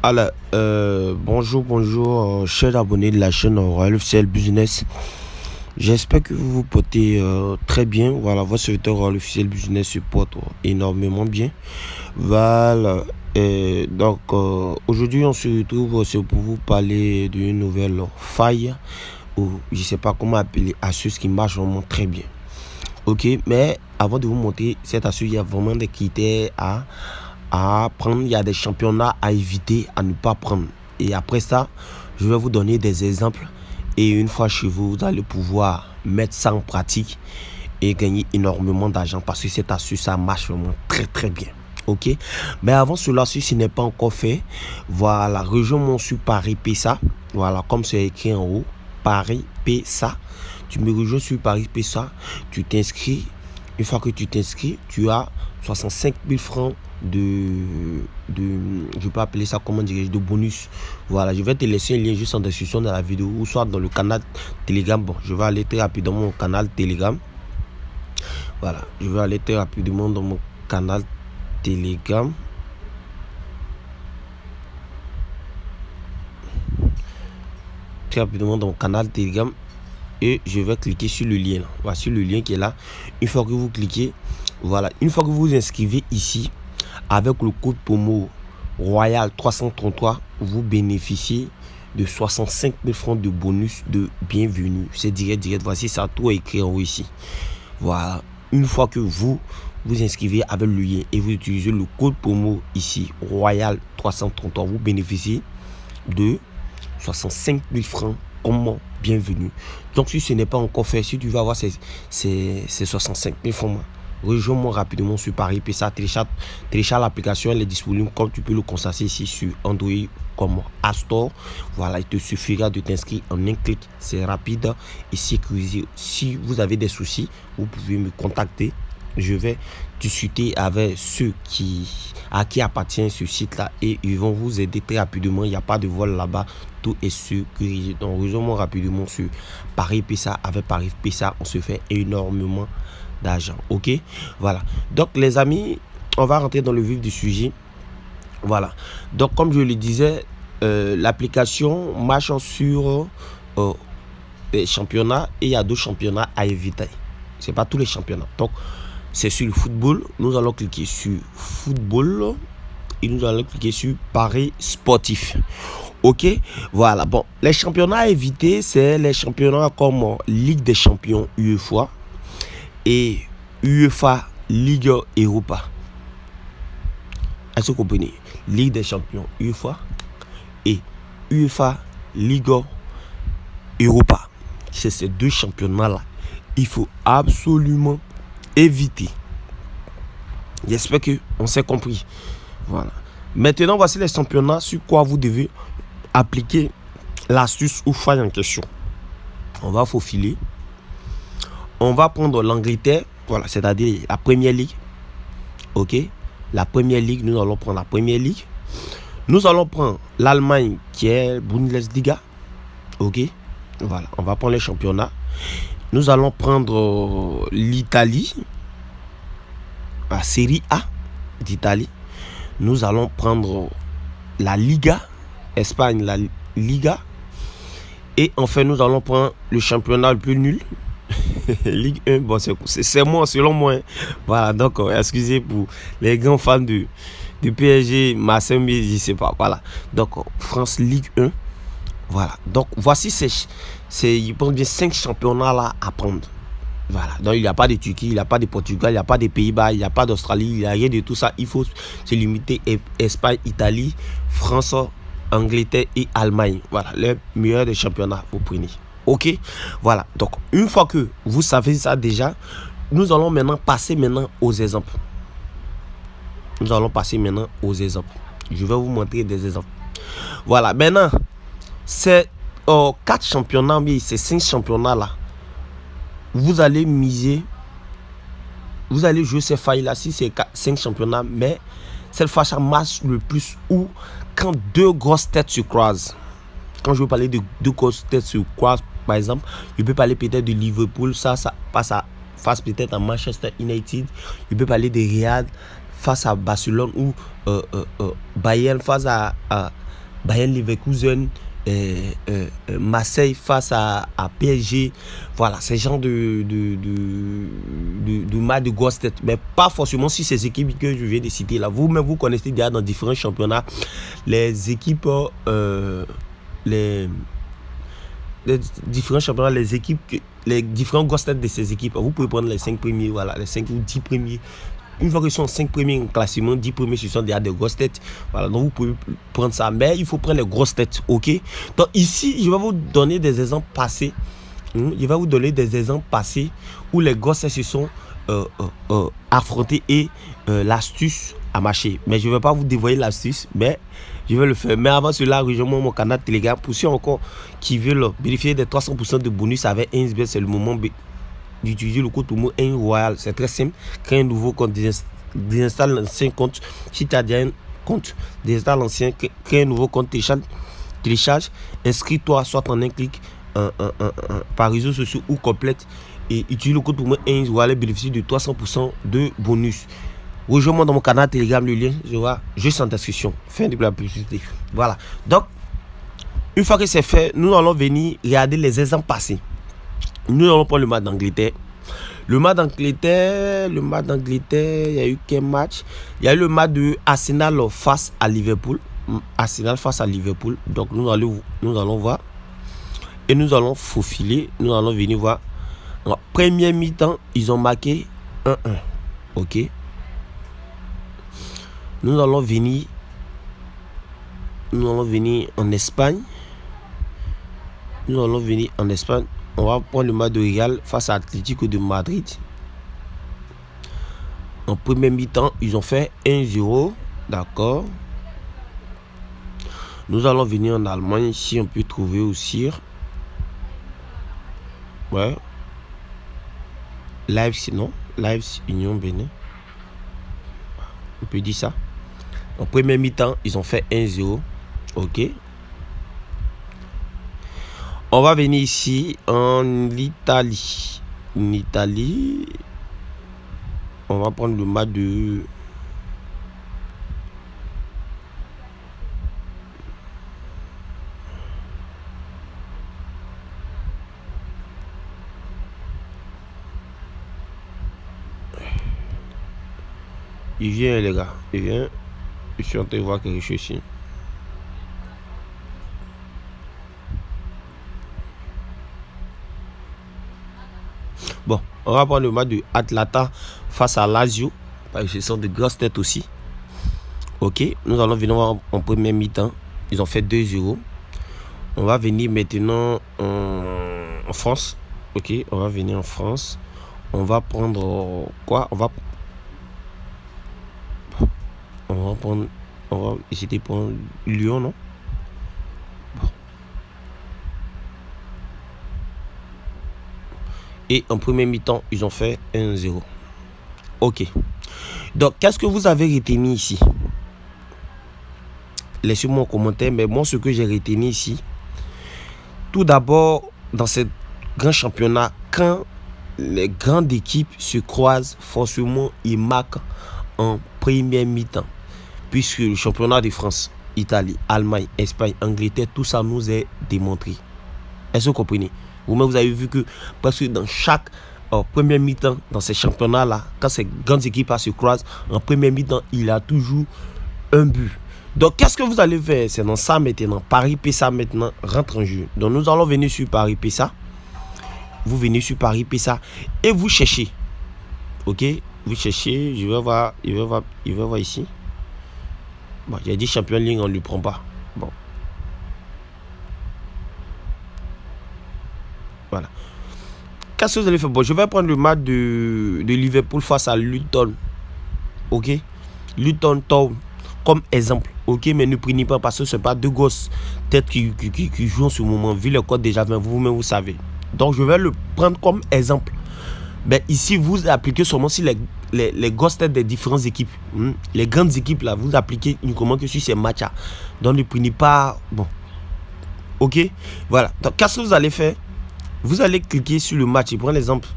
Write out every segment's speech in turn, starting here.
Alors, bonjour, chers abonnés de la chaîne Royal officiel Business. J'espère que vous vous portez très bien. Voilà, votre serviteur Royal officiel Business se porte énormément bien. Voilà, donc aujourd'hui, on se retrouve pour vous parler d'une nouvelle faille, ou je sais pas comment appeler, astuce qui marche vraiment très bien. Ok, mais avant de vous montrer cette astuce, il y a vraiment des critères à prendre, il y a des championnats à éviter, à ne pas prendre. Et après ça, je vais vous donner des exemples. Et une fois chez vous, vous allez pouvoir mettre ça en pratique et gagner énormément d'argent parce que cette astuce, ça marche vraiment très très bien. Ok, mais avant cela, si ce n'est pas encore fait, voilà, rejoins-moi sur Paris PSA. Voilà, comme c'est écrit en haut, Paris PSA. Tu me rejoins sur Paris PSA, tu t'inscris. Une fois que tu t'inscris, tu as 65 000 francs je peux appeler ça comment dirais-je, de bonus. Voilà, je vais te laisser un lien juste en description de la vidéo ou soit dans le canal Telegram. Bon, je vais aller très rapidement dans mon canal Telegram. Voilà, je vais aller très rapidement dans mon canal Telegram. Très rapidement dans mon canal Telegram. Et je vais cliquer sur le lien. Voici le lien qui est là. Une fois que vous cliquez, voilà, une fois que vous vous inscrivez ici, avec le code promo Royal 333, vous bénéficiez de 65 000 francs de bonus de bienvenue. C'est direct. Voici ça, tout écrit en haut ici. Voilà. Une fois que vous vous inscrivez avec le lien et vous utilisez le code promo ici, Royal 333, vous bénéficiez de 65 000 francs comme bienvenue. Donc, si ce n'est pas encore fait, si tu vas avoir ces 65 000 francs, rejoins-moi rapidement sur Paris PSA, télécharge l'application, elle est disponible comme tu peux le constater ici sur Android comme App Store. Voilà, il te suffira de t'inscrire en un clic, c'est rapide et sécurisé. Si vous avez des soucis, vous pouvez me contacter. Je vais discuter avec ceux à qui appartient ce site-là et ils vont vous aider très rapidement. Il n'y a pas de vol là-bas, tout est sécurisé. Donc, rejoins-moi rapidement sur Paris PSA. Avec Paris PSA, on se fait énormément d'argent. Ok, voilà. Donc les amis, on va rentrer dans le vif du sujet. Voilà, donc comme je le disais, l'application marche sur les championnats et il y a deux championnats à éviter. C'est pas tous les championnats. Donc c'est sur le football, nous allons cliquer sur football et nous allons cliquer sur Paris sportif. Ok, voilà. Bon, les championnats à éviter, c'est les championnats comme Ligue des champions UEFA et UEFA Ligue Europa. Est-ce que vous comprenez? Ligue des champions UEFA et UEFA Ligue Europa. C'est ces deux championnats-là. Il faut absolument éviter. J'espère qu'on s'est compris. Voilà. Maintenant, voici les championnats sur quoi vous devez appliquer l'astuce ou faille en question. On va faufiler. On va prendre l'Angleterre, voilà, c'est-à-dire la Première Ligue. Ok, la Première Ligue, nous allons prendre la Première Ligue. Nous allons prendre l'Allemagne qui est Bundesliga. Ok, voilà, on va prendre les championnats. Nous allons prendre l'Italie, la Série A d'Italie. Nous allons prendre la Liga, Espagne, la Liga. Et enfin, nous allons prendre le championnat le plus nul. Ligue 1, bon, c'est moi, selon moi. Voilà, donc, excusez pour les grands fans de PSG, Marseille, mais je sais pas. Voilà, donc, France Ligue 1. Voilà, donc, voici je pense bien 5 championnats là à prendre. Voilà, donc, il n'y a pas de Turquie, il n'y a pas de Portugal, il n'y a pas de Pays-Bas, il n'y a pas d'Australie, il n'y a rien de tout ça. Il faut se limiter Espagne, Italie, France, Angleterre et Allemagne. Voilà, les meilleurs des championnats, vous prenez. Ok, voilà. Donc, une fois que vous savez ça déjà, nous allons maintenant passer aux exemples. Nous allons passer maintenant aux exemples. Je vais vous montrer des exemples. Voilà, maintenant, c'est 4 championnats, mais c'est 5 championnats là. Vous allez miser, vous allez jouer ces failles-là si c'est 5 championnats, mais cette fois, ça marche le plus où quand deux grosses têtes se croisent. Quand je veux parler de deux grosses têtes se croisent, par exemple, je peux parler peut-être de Liverpool, ça passe face peut-être à Manchester United. Je peux parler de Real face à Barcelone ou Bayern face à Bayern Leverkusen, Marseille face à PSG. Voilà, c'est genre de match de grosse tête. Mais pas forcément si ces équipes que je viens de citer là. Vous-même, vous connaissez déjà dans différents championnats les équipes, les différents championnats, les équipes, les différents grosses têtes de ces équipes. Vous pouvez prendre les 5 premiers, voilà, les 5 ou 10 premiers. Une fois qu'ils sont 5 premiers en classement, 10 premiers, ce sont déjà des grosses têtes. Voilà, donc vous pouvez prendre ça. Mais il faut prendre les grosses têtes, ok? Donc ici, je vais vous donner des exemples passés. Je vais vous donner des exemples passés où les grosses têtes se sont affrontées et l'astuce a marché. Mais je ne vais pas vous dévoiler l'astuce, mais je vais le faire. Mais avant cela, rejoignez mon canal Telegram. Pour ceux encore qui veulent bénéficier des 300% de bonus avec 1xBet, c'est le moment d'utiliser le code promo 1 Royal. C'est très simple. Crée un nouveau compte, désinstalle l'ancien compte. Si tu as déjà un compte, désinstalle l'ancien, crée un nouveau compte, télécharge, inscris-toi soit en un clic par réseaux sociaux ou complète et utilise le code promo 1 Royal, bénéficier de 300% de bonus. Rejoins-moi dans mon canal Telegram, le lien sera juste en description. Fin de la publicité. Voilà. Donc, une fois que c'est fait, nous allons venir regarder les exemples passés. Nous allons prendre le match d'Angleterre. Le match d'Angleterre, il y a eu quel match? Il y a eu le match de Arsenal face à Liverpool. Arsenal face à Liverpool. Donc, nous allons voir. Et nous allons faufiler. Nous allons venir voir. En première mi-temps, ils ont marqué 1-1. Ok. Nous allons venir en Espagne. On va prendre le match de Real face à Atlético de Madrid. En première mi-temps, ils ont fait 1-0. D'accord. Nous allons venir en Allemagne, si on peut trouver aussi. Ouais. Leipzig, non. Leipzig, Union Bénin. On peut dire ça. En première mi-temps, ils ont fait 1-0. Ok. On va venir ici en Italie. En Italie, on va prendre le match de... Il vient les gars, il vient. Je suis en train de voir quelque chose ici. Bon, on va prendre le match de Atlanta face à Lazio. Parce que ce sont de grosses têtes aussi. Ok, nous allons venir en première mi-temps. Ils ont fait 2-0. On va venir maintenant en France. Ok, on va venir en France. On va prendre quoi? On va essayer de prendre Lyon, non? Bon. Et en premier mi-temps, ils ont fait 1-0. Ok. Donc, qu'est-ce que vous avez retenu ici? Laissez-moi en commentaire. Mais moi, ce que j'ai retenu ici, tout d'abord, dans ce grand championnat, quand les grandes équipes se croisent, forcément, ils marquent en première mi-temps. Puisque le championnat de France, Italie, Allemagne, Espagne, Angleterre, tout ça nous est démontré. Est-ce que vous comprenez? Vous-même, vous avez vu que parce que dans chaque première mi-temps, dans ces championnats-là, quand ces grandes équipes se croisent, en première mi-temps, il y a toujours un but. Donc, qu'est-ce que vous allez faire? C'est dans ça maintenant. Paris PSA maintenant rentre en jeu. Donc, nous allons venir sur Paris PSA. Vous venez sur Paris PSA et vous cherchez. Ok? Vous cherchez. Je vais voir ici. Bon, j'ai dit Champion League, on ne lui prend pas. Bon. Voilà. Qu'est-ce que vous allez faire? Bon, je vais prendre le match de Liverpool face à Luton. Ok? Luton Town comme exemple. Ok? Mais ne prenez pas parce que ce n'est pas deux gosses têtes qui jouent en ce moment. Vu le code déjà, vous-même, vous savez. Donc, je vais le prendre comme exemple. Mais ici, vous appliquez seulement si les grosses têtes des différentes équipes. Les grandes équipes, là, vous appliquez uniquement que sur ces matchs-là. Donc, ne prenez pas... Bon. Ok? Voilà. Donc, qu'est-ce que vous allez faire? Vous allez cliquer sur le match. Je prends l'exemple.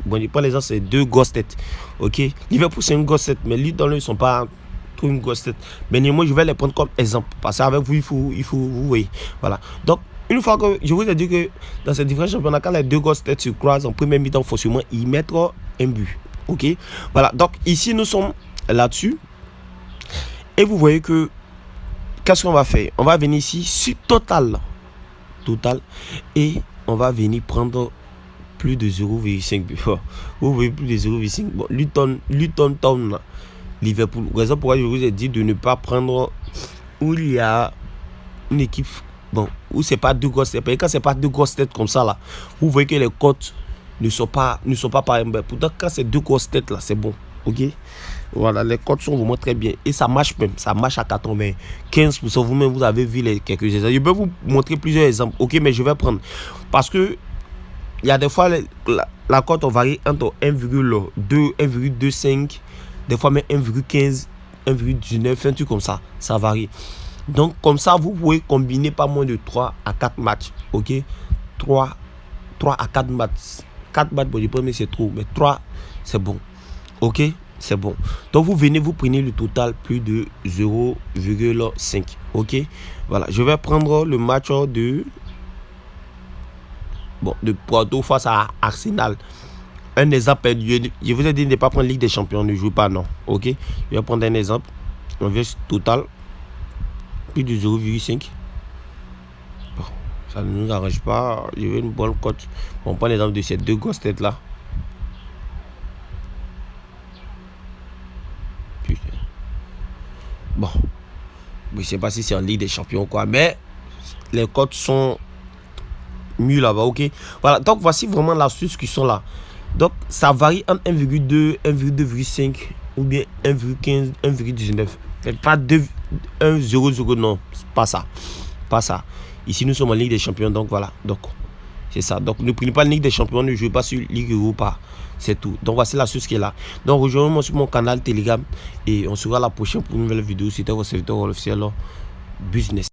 Bon, je prends l'exemple, c'est deux grosses têtes. Ok? Liverpool, c'est une grosse tête. Mais lui, dans le, ils ne sont pas trop une grosse tête. Mais néanmoins, je vais les prendre comme exemple. Parce qu'avec vous, il faut, vous voyez. Voilà. Donc, une fois que je vous ai dit que dans ces différents championnats, quand les deux grosses têtes se croisent en première mi-temps, forcément, ils mettent un but. Ok. Voilà. Donc, ici, nous sommes là-dessus. Et vous voyez que, qu'est-ce qu'on va faire? On va venir ici sur total. Total. Et on va venir prendre plus de 0,5 but. Vous voyez, plus de 0,5. Bon, Luton, Liverpool. Raison pourquoi je vous ai dit de ne pas prendre où il y a une équipe, bon, où c'est pas deux grosses têtes. Quand c'est pas deux grosses têtes comme ça là, vous voyez que les cotes ne sont pas pareilles. Pourtant, quand c'est deux grosses têtes là, c'est bon. Ok. Voilà, les cotes sont vraiment très bien. Et ça marche même. Ça marche à 95%. Vous-même, vous avez vu quelques exemples. Je peux vous montrer plusieurs exemples. Ok, mais je vais prendre. Parce que il y a des fois, la cote on varie entre 1,2, 1,25, des fois même 1,15, 1,19, un truc comme ça. Ça varie. Donc, comme ça, vous pouvez combiner pas moins de 3 à 4 matchs. Ok? 3 à 4 matchs. 4 matchs, bon, je pense que c'est trop. Mais 3, c'est bon. Ok? C'est bon. Donc, vous venez, vous prenez le total plus de 0,5. Ok? Voilà. Je vais prendre le match de Porto face à Arsenal. Un exemple, je vous ai dit de ne pas prendre Ligue des Champions, ne joue pas, non. Ok? Je vais prendre un exemple. On vient sur total. Plus de 0,5. Bon, ça ne nous arrange pas. Je veux une bonne cote. On prend l'exemple de ces deux grosses têtes là. Putain. Bon. Je ne sais pas si c'est en Ligue des Champions ou quoi, mais les cotes sont mieux là-bas, ok? Voilà, donc voici vraiment l'astuce qui sont là. Donc, ça varie entre 1,2, 1,2,5 ou bien 1,15, 1,19. Pas 1,00, non, pas ça. Pas ça. Ici, nous sommes en Ligue des Champions, donc voilà. Donc, c'est ça. Donc, ne prenez pas la Ligue des Champions, ne jouez pas sur Ligue Europa. C'est tout. Donc, voici l'astuce qui est là. Donc, rejoignez-moi sur mon canal Telegram et on se voit la prochaine pour une nouvelle vidéo. C'était votre serviteur officiel Business.